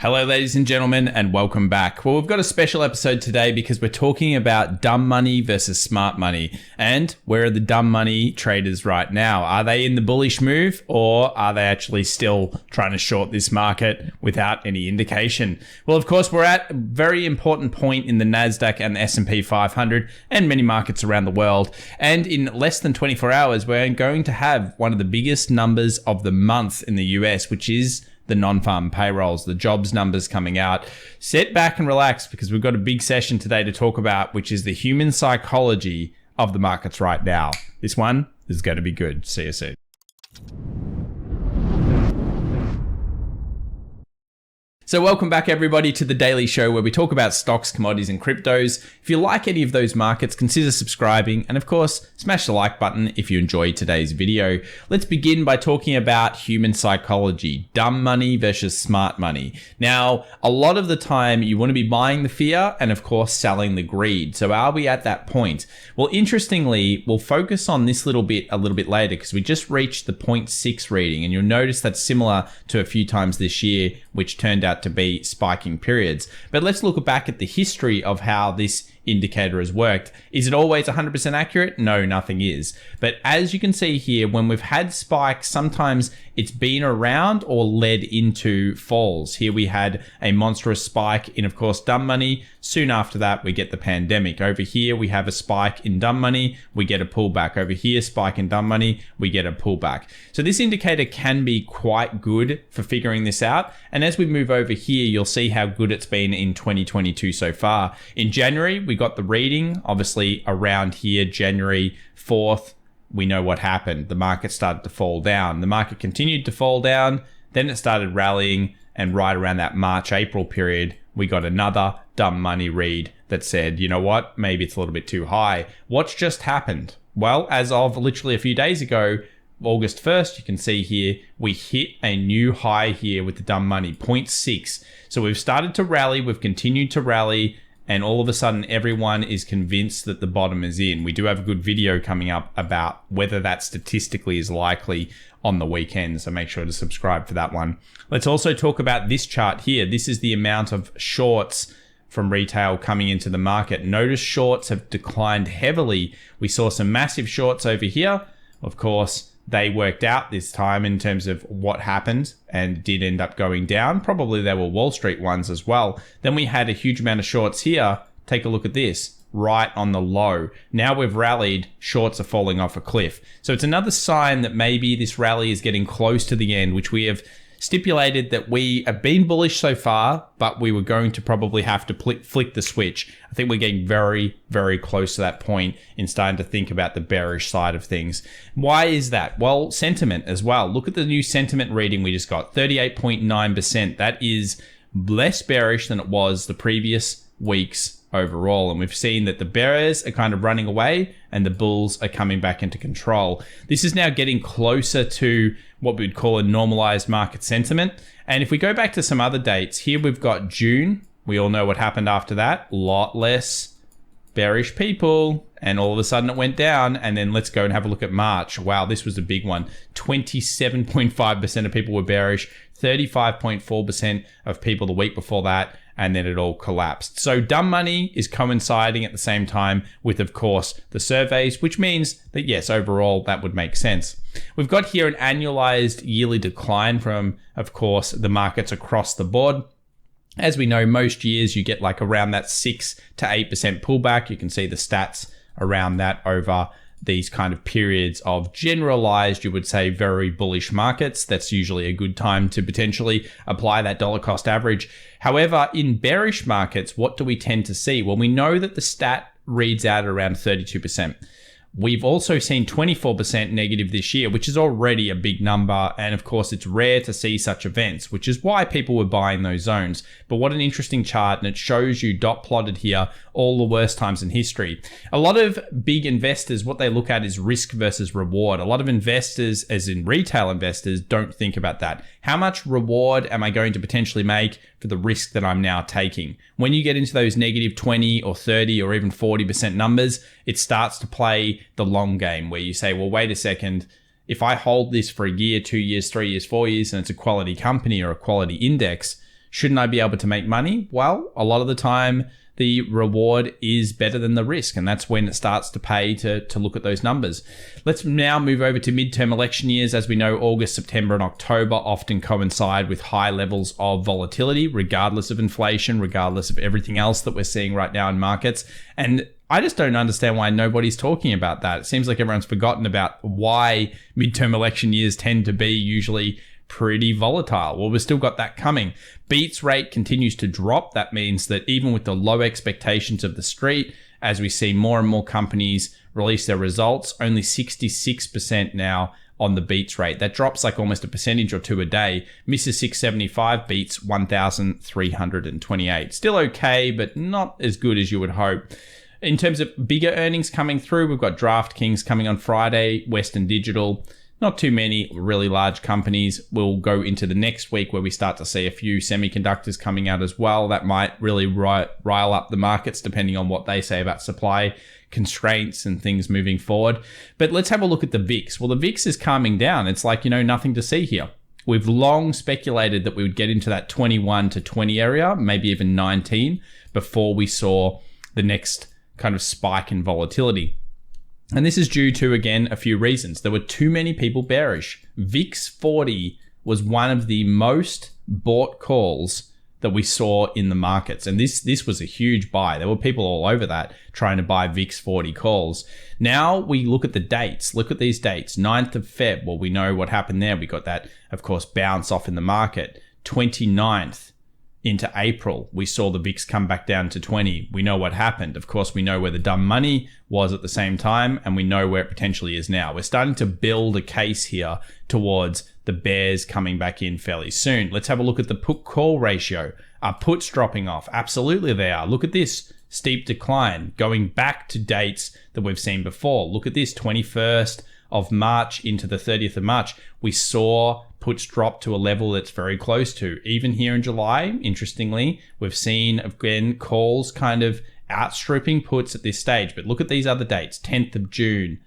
Hello, ladies and gentlemen, and welcome back. Well, we've got a special episode today because we're talking about dumb money versus smart money. And where are the dumb money traders right now? Are they in the bullish move, or are they actually still trying to short this market without any indication? Well, of course, we're at a very important point in the Nasdaq and the SP500 and many markets around the world. And in less than 24 hours, we're going to have one of the biggest numbers of the month in the US, which is the non-farm payrolls, the jobs numbers coming out. Sit back and relax because we've got a big session today to talk about, which is the human psychology of the markets right now. This one is going to be good. See you soon. So welcome back everybody to the daily show where we talk about stocks, commodities and cryptos. If you like any of those markets, consider subscribing and of course, smash the like button if you enjoyed today's video. Let's begin by talking about human psychology, dumb money versus smart money. Now, a lot of the time you want to be buying the fear and of course selling the greed. So are we at that point? Well, interestingly, we'll focus on this a little bit later because we just reached the 0.6 reading and you'll notice that's similar to a few times this year, which turned out to be spiking periods. But let's look back at the history of how this indicator has worked. Is it always 100% accurate? No, nothing is. But as you can see here, when we've had spikes, sometimes it's been around or led into falls. Here we had a monstrous spike in, of course, dumb money. Soon after that, we get the pandemic. Over here, we have a spike in dumb money. We get a pullback. Over here, spike in dumb money. We get a pullback. So this indicator can be quite good for figuring this out. And as we move over here, you'll see how good it's been in 2022 so far. In January, we got the reading, obviously around here, January 4th, we know what happened. The market started to fall down. The market continued to fall down, then it started rallying, and right around that March-April period, we got another dumb money read that said, you know what, maybe it's a little bit too high. What's just happened? Well, as of literally a few days ago, August 1st, you can see here, we hit a new high here with the dumb money, 0.6. So we've started to rally, we've continued to rally, and all of a sudden everyone is convinced that the bottom is in. We do have a good video coming up about whether that statistically is likely on the weekend, so make sure to subscribe for that one. Let's also talk about this chart here. This is the amount of shorts from retail coming into the market. Notice shorts have declined heavily. We saw some massive shorts over here. Of course, they worked out this time in terms of what happened and did end up going down. Probably they were Wall Street ones as well. Then we had a huge amount of shorts here. Take a look at this, right on the low. Now we've rallied, shorts are falling off a cliff. So it's another sign that maybe this rally is getting close to the end, which we have stipulated that we have been bullish so far, but we were going to probably have to flick the switch. I think we're getting very, very close to that point in starting to think about the bearish side of things. Why is that? Well, sentiment as well. Look at the new sentiment reading we just got, 38.9%. That is less bearish than it was the previous weeks overall. And we've seen that the bears are kind of running away and the bulls are coming back into control. This is now getting closer to what we would call a normalized market sentiment. And if we go back to some other dates, here we've got June. We all know what happened after that. A lot less bearish people. And all of a sudden it went down. And then let's go and have a look at March. Wow, this was a big one. 27.5% of people were bearish. 35.4% of people the week before that. And then it all collapsed. So dumb money is coinciding at the same time with, of course, the surveys, which means that yes, overall, that would make sense. We've got here an annualized yearly decline from, of course, the markets across the board. As we know, most years you get like around that 6 to 8% pullback. You can see the stats around that over these kind of periods of generalized, you would say, very bullish markets. That's usually a good time to potentially apply that dollar cost average. However, in bearish markets, what do we tend to see? Well, we know that the stat reads out around 32%. We've also seen 24% negative this year, which is already a big number. And of course, it's rare to see such events, which is why people were buying those zones. But what an interesting chart. And it shows you dot plotted here all the worst times in history. A lot of big investors, what they look at is risk versus reward. A lot of investors, as in retail investors, don't think about that. How much reward am I going to potentially make for the risk that I'm now taking? When you get into those negative 20 or 30 or even 40% numbers, it starts to play the long game where you say, well, wait a second, if I hold this for a year, 2 years, 3 years, 4 years, and it's a quality company or a quality index, Shouldn't I be able to make money? Well, a lot of the time, the reward is better than the risk, and that's when it starts to pay to look at those numbers. Let's now move over to midterm election years. As we know, August, September, and October often coincide with high levels of volatility, regardless of inflation, regardless of everything else that we're seeing right now in markets. And I just don't understand why nobody's talking about that. It seems like everyone's forgotten about why midterm election years tend to be usually pretty volatile. Well, we've still got that coming. Beats rate continues to drop. That means that even with the low expectations of the street, as we see more and more companies release their results, only 66% now on the beats rate. That drops like almost a percentage or two a day. Misses 675, beats 1,328. Still okay, but not as good as you would hope. In terms of bigger earnings coming through, we've got DraftKings coming on Friday, Western Digital. Not too many really large companies. We'll go into the next week where we start to see a few semiconductors coming out as well. That might really rile up the markets depending on what they say about supply constraints and things moving forward. But let's have a look at the VIX. Well, the VIX is calming down. It's like, nothing to see here. We've long speculated that we would get into that 21 to 20 area, maybe even 19, before we saw the next kind of spike in volatility. And this is due to, again, a few reasons. There were too many people bearish. VIX 40 was one of the most bought calls that we saw in the markets. And this was a huge buy. There were people all over that trying to buy VIX 40 calls. Now we look at the dates. Look at these dates. 9th of Feb. Well, we know what happened there. We got that, of course, bounce off in the market. 29th. Into April, we saw the VIX come back down to 20. We know what happened. Of course, we know where the dumb money was at the same time, and we know where it potentially is now. We're starting to build a case here towards the bears coming back in fairly soon. Let's have a look at the put-call ratio. Are puts dropping off? Absolutely they are. Look at this steep decline going back to dates that we've seen before. Look at this 21st of March into the 30th of March. We saw puts drop to a level that's very close to. Even here in July, interestingly, we've seen, again, calls kind of outstripping puts at this stage. But look at these other dates, 10th of June,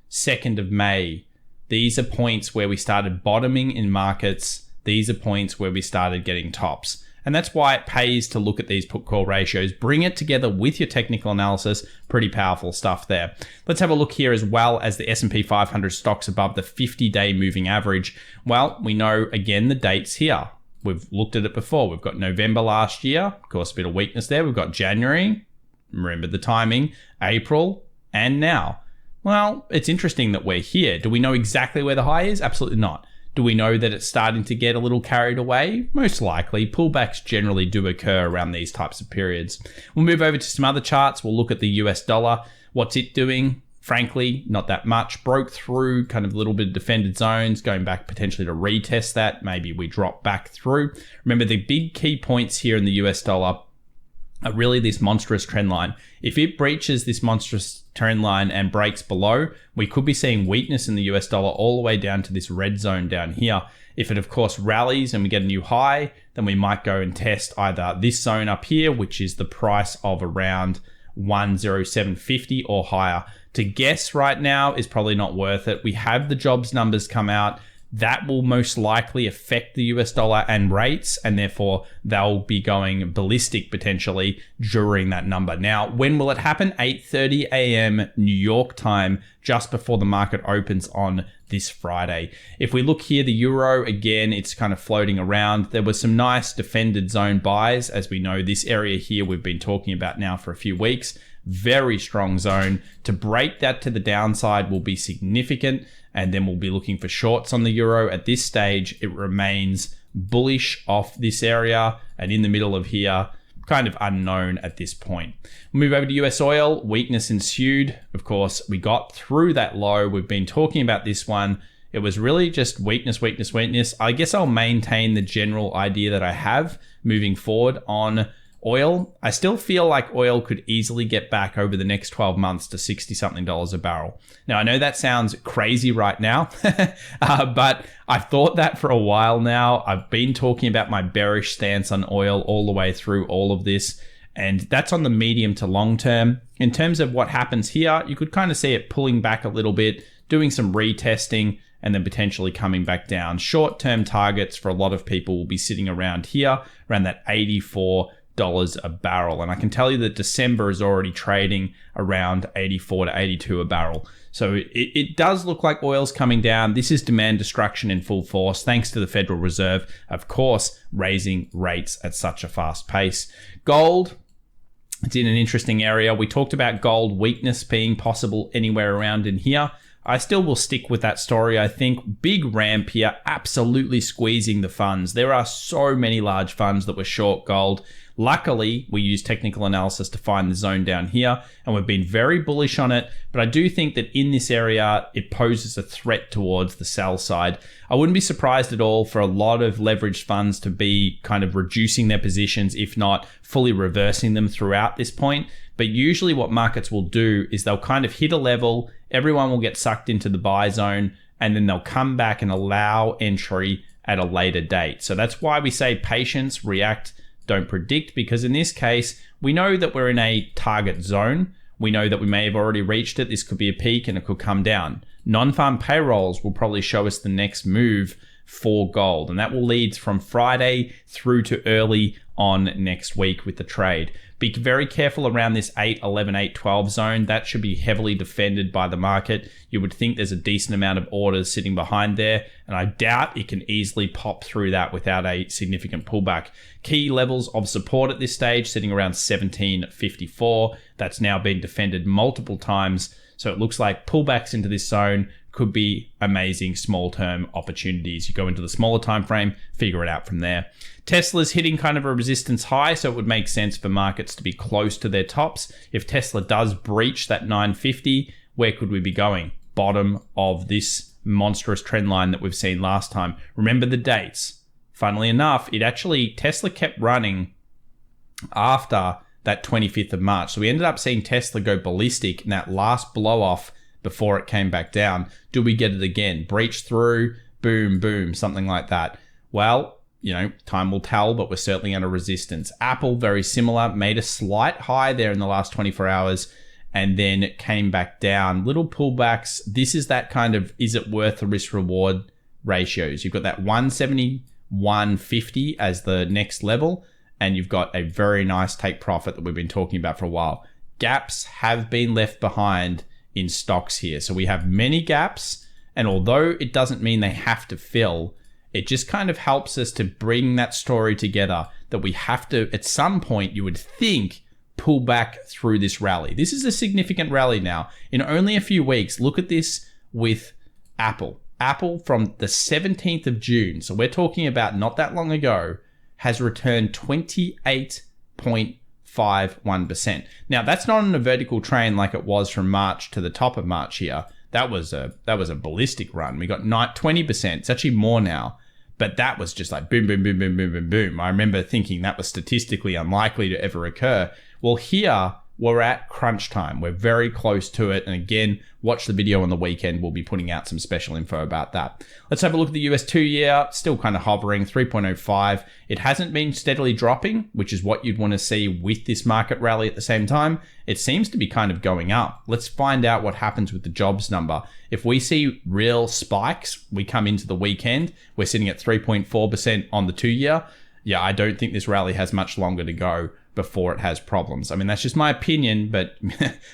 2nd of May. These are points where we started bottoming in markets. These are points where we started getting tops. And that's why it pays to look at these put-call ratios, bring it together with your technical analysis. Pretty powerful stuff there. Let's have a look here as well as the SP 500 stocks above the 50-day moving average. Well, we know, again, the dates here. We've looked at it before. We've got November last year. Of course, a bit of weakness there. We've got January. Remember the timing. April. And now. Well, it's interesting that we're here. Do we know exactly where the high is? Absolutely not. Do we know that it's starting to get a little carried away? Most likely. Pullbacks generally do occur around these types of periods. We'll move over to some other charts. We'll look at the US dollar. What's it doing? Frankly, not that much. Broke through kind of a little bit of defended zones, going back potentially to retest that. Maybe we drop back through. Remember, the big key points here in the US dollar are really this monstrous trend line. If it breaches this monstrous trend line and breaks below, we could be seeing weakness in the US dollar all the way down to this red zone down here. If it, of course, rallies and we get a new high, then we might go and test either this zone up here, which is the price of around 107.50 or higher. To guess right now is probably not worth it. We have the jobs numbers come out. That will most likely affect the US dollar and rates, and therefore they'll be going ballistic potentially during that number. Now, when will it happen? 8:30 a.m. New York time, just before the market opens on this Friday. If we look here, the euro, again, it's kind of floating around. There were some nice defended zone buys. As we know, this area here we've been talking about now for a few weeks. Very strong zone. To break that to the downside will be significant, and then we'll be looking for shorts on the euro. At this stage, it remains bullish off this area, and in the middle of here, kind of unknown at this point. We'll move over to US oil. Weakness ensued. Of course, we got through that low. We've been talking about this one. It was really just weakness, weakness, weakness. I guess I'll maintain the general idea that I have moving forward on oil. I still feel like oil could easily get back over the next 12 months to $60-something a barrel. Now, I know that sounds crazy right now, but I've thought that for a while now. I've been talking about my bearish stance on oil all the way through all of this, and that's on the medium to long term. In terms of what happens here, you could kind of see it pulling back a little bit doing some retesting, and then potentially coming back down. Short-term targets for a lot of people will be sitting around here, around that $84 a barrel. And I can tell you that December is already trading around 84 to 82 a barrel. So it does look like oil's coming down. This is demand destruction in full force, thanks to the Federal Reserve, of course, raising rates at such a fast pace. Gold, it's in an interesting area. We talked about gold weakness being possible anywhere around in here. I still will stick with that story. I think big ramp here, absolutely squeezing the funds. There are so many large funds that were short gold. Luckily, we use technical analysis to find the zone down here, and we've been very bullish on it. But I do think that in this area, it poses a threat towards the sell side. I wouldn't be surprised at all for a lot of leveraged funds to be kind of reducing their positions, if not fully reversing them throughout this point. But usually what markets will do is they'll kind of hit a level, everyone will get sucked into the buy zone, and then they'll come back and allow entry at a later date. So that's why we say patience, react, don't predict, because in this case, we know that we're in a target zone. We know that we may have already reached it. This could be a peak and it could come down. Non-farm payrolls will probably show us the next move for gold, and that will lead from Friday through to early on next week with the trade. Be very careful around this 811, 812 zone. That should be heavily defended by the market. You would think there's a decent amount of orders sitting behind there, and I doubt it can easily pop through that without a significant pullback. Key levels of support at this stage sitting around 1754. That's now been defended multiple times. So it looks like pullbacks into this zone could be amazing small-term opportunities. You go into the smaller time frame, figure it out from there. Tesla's hitting kind of a resistance high, so it would make sense for markets to be close to their tops. If Tesla does breach that 950, where could we be going? Bottom of this monstrous trend line that we've seen last time. Remember the dates. Funnily enough, Tesla kept running after that 25th of March. So we ended up seeing Tesla go ballistic in that last blow off before it came back down. Do we get it again? Breach through, boom, boom, something like that. Well, time will tell, but we're certainly under resistance. Apple, very similar, made a slight high there in the last 24 hours and then it came back down. Little pullbacks. This is that kind of, is it worth the risk reward ratios? You've got that 170, 150 as the next level, and you've got a very nice take profit that we've been talking about for a while. Gaps have been left behind in stocks here. So we have many gaps, and although it doesn't mean they have to fill, it just kind of helps us to bring that story together that we have to, at some point, you would think, pull back through this rally. This is a significant rally now. In only a few weeks, look at this with Apple. Apple from the 17th of June, so we're talking about not that long ago, has returned 28.51%. Now, that's not on a vertical train like it was from March to the top of March here. That was a ballistic run. We got 20%. It's actually more now. But that was just like boom, boom, boom, boom, boom, boom, boom. I remember thinking that was statistically unlikely to ever occur. Well, here we're at crunch time. We're very close to it. And again, watch the video on the weekend. We'll be putting out some special info about that. Let's have a look at the US 2-year. Still kind of hovering, 3.05. It hasn't been steadily dropping, which is what you'd want to see with this market rally at the same time. It seems to be kind of going up. Let's find out what happens with the jobs number. If we see real spikes, we come into the weekend, we're sitting at 3.4% on the 2-year. Yeah, I don't think this rally has much longer to go before it has problems. I mean, that's just my opinion, but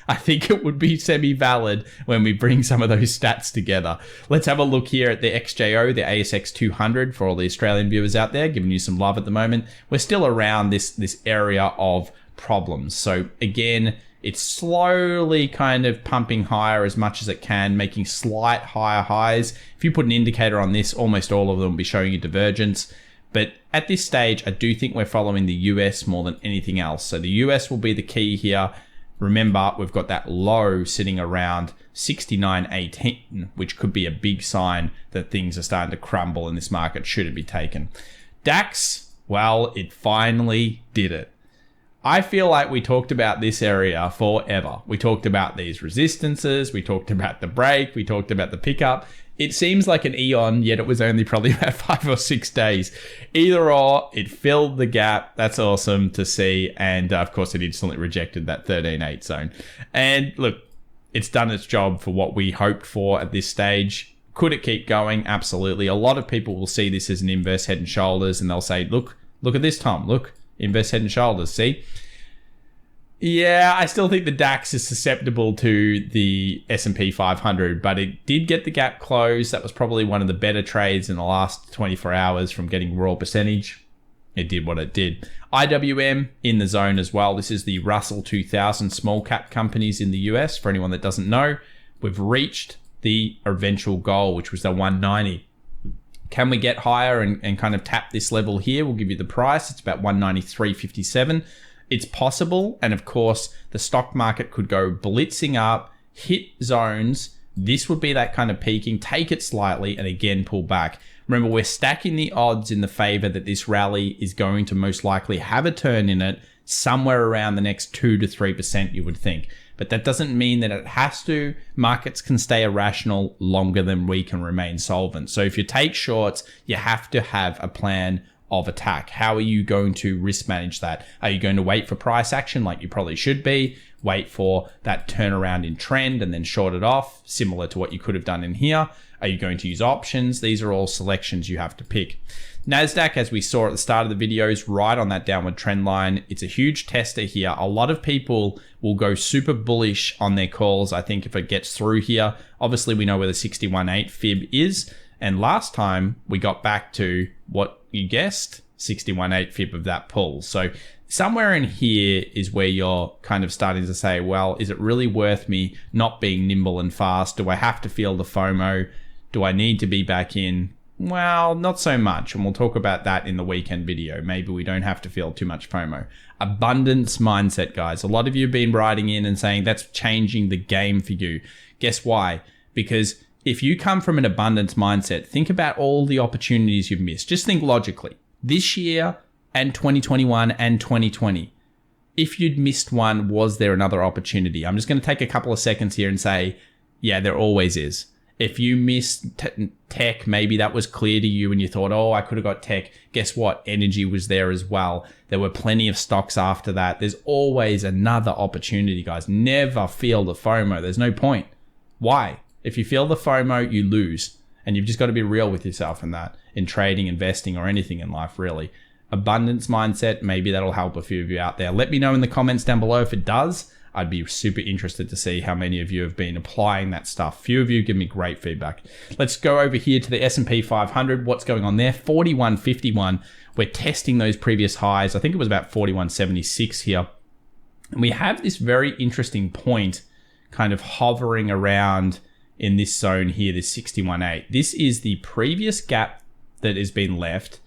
I think it would be semi-valid when we bring some of those stats together. Let's have a look here at the XJO, the ASX 200, for all the Australian viewers out there, giving you some love at the moment. We're still around this area of problems. So again, it's slowly kind of pumping higher as much as it can, making slight higher highs. If you put an indicator on this, almost all of them will be showing you divergence. But at this stage, I do think we're following the US more than anything else. So the US will be the key here. Remember, we've got that low sitting around 69.18, which could be a big sign that things are starting to crumble in this market should it be taken. DAX, well, it finally did it. I feel like we talked about this area forever. We talked about these resistances. We talked about the break. We talked about the pickup. It seems like an eon, yet it was only probably about 5 or 6 days. Either or, it filled the gap. That's awesome to see. And of course, it instantly rejected that 13.8 zone. And look, it's done its job for what we hoped for at this stage. Could it keep going? Absolutely. A lot of people will see this as an inverse head and shoulders, and they'll say, look at this, Tom. Look, inverse head and shoulders. See? Yeah, I still think the DAX is susceptible to the S&P 500, but it did get the gap closed. That was probably one of the better trades in the last 24 hours from getting raw percentage. It did what it did. IWM in the zone as well. This is the Russell 2000 small cap companies in the US. For anyone that doesn't know, we've reached the eventual goal, which was the 190. Can we get higher and kind of tap this level here? We'll give you the price. It's about 193.57. It's possible. And of course, the stock market could go blitzing up, hit zones. This would be that kind of peaking, take it slightly, and again, pull back. Remember, we're stacking the odds in the favor that this rally is going to most likely have a turn in it somewhere around the next 2 to 3%, you would think. But that doesn't mean that it has to. Markets can stay irrational longer than we can remain solvent. So if you take shorts, you have to have a plan of attack. How are you going to risk manage that? Are you going to wait for price action like you probably should be? Wait for that turnaround in trend and then short it off, similar to what you could have done in here? Are you going to use options? These are all selections you have to pick. Nasdaq, as we saw at the start of the video, is right on that downward trend line. It's a huge tester here. A lot of people will go super bullish on their calls, I think, if it gets through here. Obviously, we know where the 61.8 fib is. And last time, we got back to what you guessed, 61.8 fib of that pull. So somewhere in here is where you're kind of starting to say, well, is it really worth me not being nimble and fast? Do I have to feel the FOMO? Do I need to be back in? Well, not so much. And we'll talk about that in the weekend video. Maybe we don't have to feel too much FOMO. Abundance mindset, guys. A lot of you have been writing in and saying that's changing the game for you. Guess why? Because if you come from an abundance mindset, think about all the opportunities you've missed. Just think logically. This year and 2021 and 2020. If you'd missed one, was there another opportunity? I'm just going to take a couple of seconds here and say, yeah, there always is. If you missed tech, maybe that was clear to you and you thought, oh, I could have got tech. Guess what? Energy was there as well. There were plenty of stocks after that. There's always another opportunity, guys. Never feel the FOMO. There's no point. Why? If you feel the FOMO, you lose. And you've just got to be real with yourself in that, in trading, investing, or anything in life, really. Abundance mindset, maybe that'll help a few of you out there. Let me know in the comments down below if it does. I'd be super interested to see how many of you have been applying that stuff. Few of you give me great feedback. Let's go over here to the S&P 500. What's going on there? 41.51. We're testing those previous highs. I think it was about 41.76 here. And we have this very interesting point kind of hovering around in this zone here, this 61.8. This is the previous gap that has been left,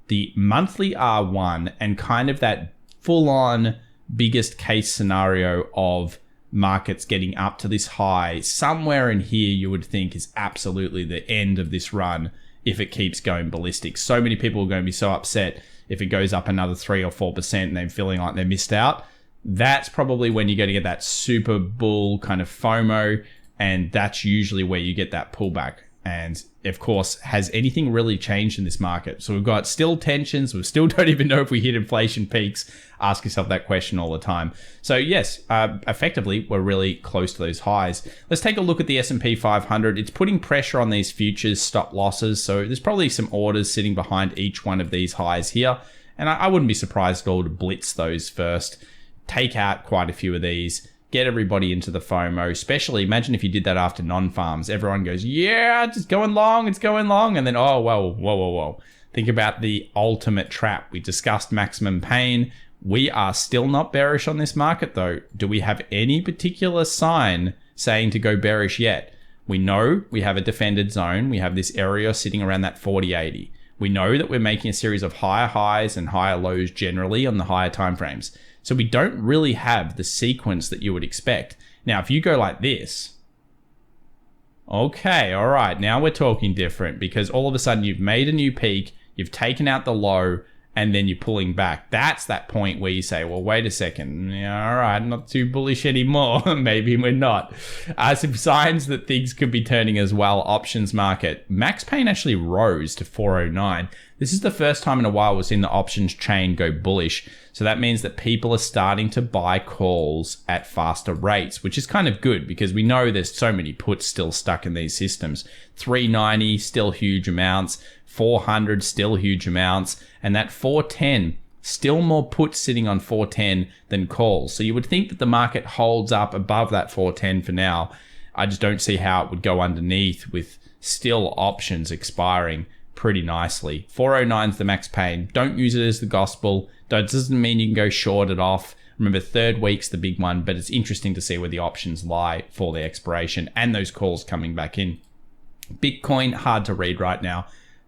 the monthly R1, and kind of that full-on biggest case scenario of markets getting up to this high. Somewhere in here you would think is absolutely the end of this run if it keeps going ballistic. So many people are going to be so upset if it goes up another 3 or 4% and they're feeling like they missed out. That's probably when you're going to get that super bull kind of FOMO, and that's usually where you get that pullback. And of course, has anything really changed in this market? So we've got still tensions. We still don't even know if we hit inflation peaks. Ask yourself that question all the time. So yes, effectively, we're really close to those highs. Let's take a look at the S&P 500. It's putting pressure on these futures stop losses. So there's probably some orders sitting behind each one of these highs here. And I wouldn't be surprised at all to blitz those first. Take out quite a few of these. Get everybody into the FOMO, especially imagine if you did that after non-farms. Everyone goes, yeah, it's going long. And then, oh, whoa. Think about the ultimate trap. We discussed maximum pain. We are still not bearish on this market though. Do we have any particular sign saying to go bearish yet? We know we have a defended zone. We have this area sitting around that 40.80. We know that we're making a series of higher highs and higher lows generally on the higher timeframes. So we don't really have the sequence that you would expect. Now, if you go like this, okay, all right, now we're talking different because all of a sudden you've made a new peak, you've taken out the low, and then you're pulling back. That's that point where you say, well, wait a second. Yeah, all right, not too bullish anymore. Maybe we're not. Some signs that things could be turning as well. Options market. Max pain actually rose to 409. This is the first time in a while we've seen the options chain go bullish. So that means that people are starting to buy calls at faster rates, which is kind of good because we know there's so many puts still stuck in these systems. 390, still huge amounts. 400, still huge amounts. And that 410, still more puts sitting on 410 than calls. So you would think that the market holds up above that 410 for now. I just don't see how it would go underneath with still options expiring pretty nicely. 409 is the max pain. Don't use it as the gospel. That doesn't mean you can go short it off. Remember, third week's the big one, but it's interesting to see where the options lie for the expiration and those calls coming back in. Bitcoin, hard to read right now.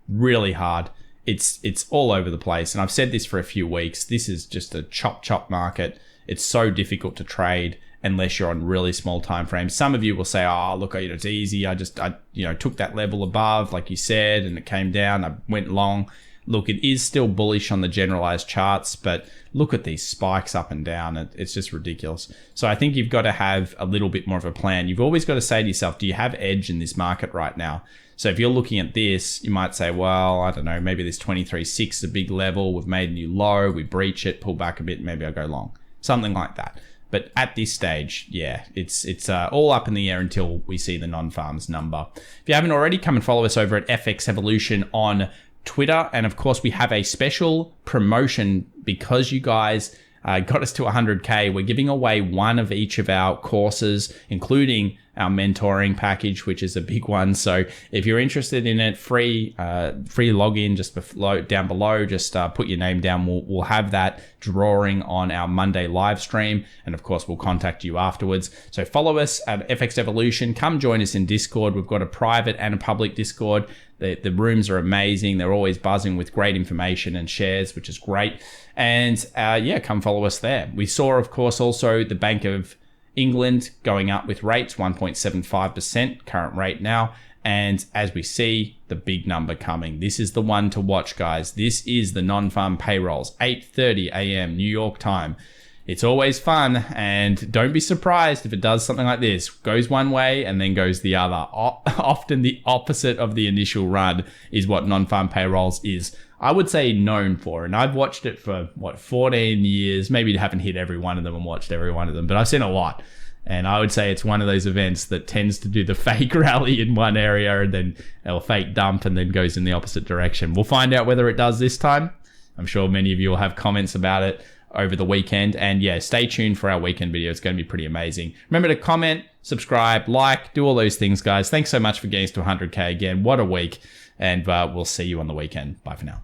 Really hard. It's all over the place. And I've said this for a few weeks. This is just a chop market. It's so difficult to trade unless you're on really small time frames. Some of you will say, oh, look, it's easy. I took that level above, like you said, and it came down. I went long. Look, it is still bullish on the generalized charts, but look at these spikes up and down. It's just ridiculous. So I think you've got to have a little bit more of a plan. You've always got to say to yourself, do you have edge in this market right now? So if you're looking at this, you might say, well, I don't know, maybe this 23.6 is a big level. We've made a new low. We breach it, pull back a bit, maybe I'll go long. Something like that. But at this stage, yeah, it's all up in the air until we see the non-farms number. If you haven't already, come and follow us over at FX Evolution on Twitter. And of course, we have a special promotion because you guys got us to 100K. We're giving away one of each of our courses, including our mentoring package, which is a big one. So if you're interested in it, free login just down below. Just put your name down. We'll have that drawing on our Monday live stream, and of course we'll contact you afterwards. So follow us at FX Evolution. Come join us in Discord. We've got a private and a public Discord. The rooms are amazing. They're always buzzing with great information and shares, which is great. And come follow us there. We saw, of course, also the Bank of England going up with rates, 1.75% current rate now. And as we see, the big number coming. This is the one to watch, guys. This is the non-farm payrolls, 8:30 a.m. New York time. It's always fun, and don't be surprised if it does something like this. Goes one way and then goes the other. Often the opposite of the initial run is what non-farm payrolls is, I would say, known for. And I've watched it for, 14 years. Maybe I haven't hit every one of them and watched every one of them, but I've seen a lot. And I would say it's one of those events that tends to do the fake rally in one area and then or fake dump and then goes in the opposite direction. We'll find out whether it does this time. I'm sure many of you will have comments about it over the weekend. And yeah, stay tuned for our weekend video. It's going to be pretty amazing. Remember to comment, subscribe, like, do all those things, guys. Thanks so much for getting us to 100K again. What a week. And we'll see you on the weekend. Bye for now.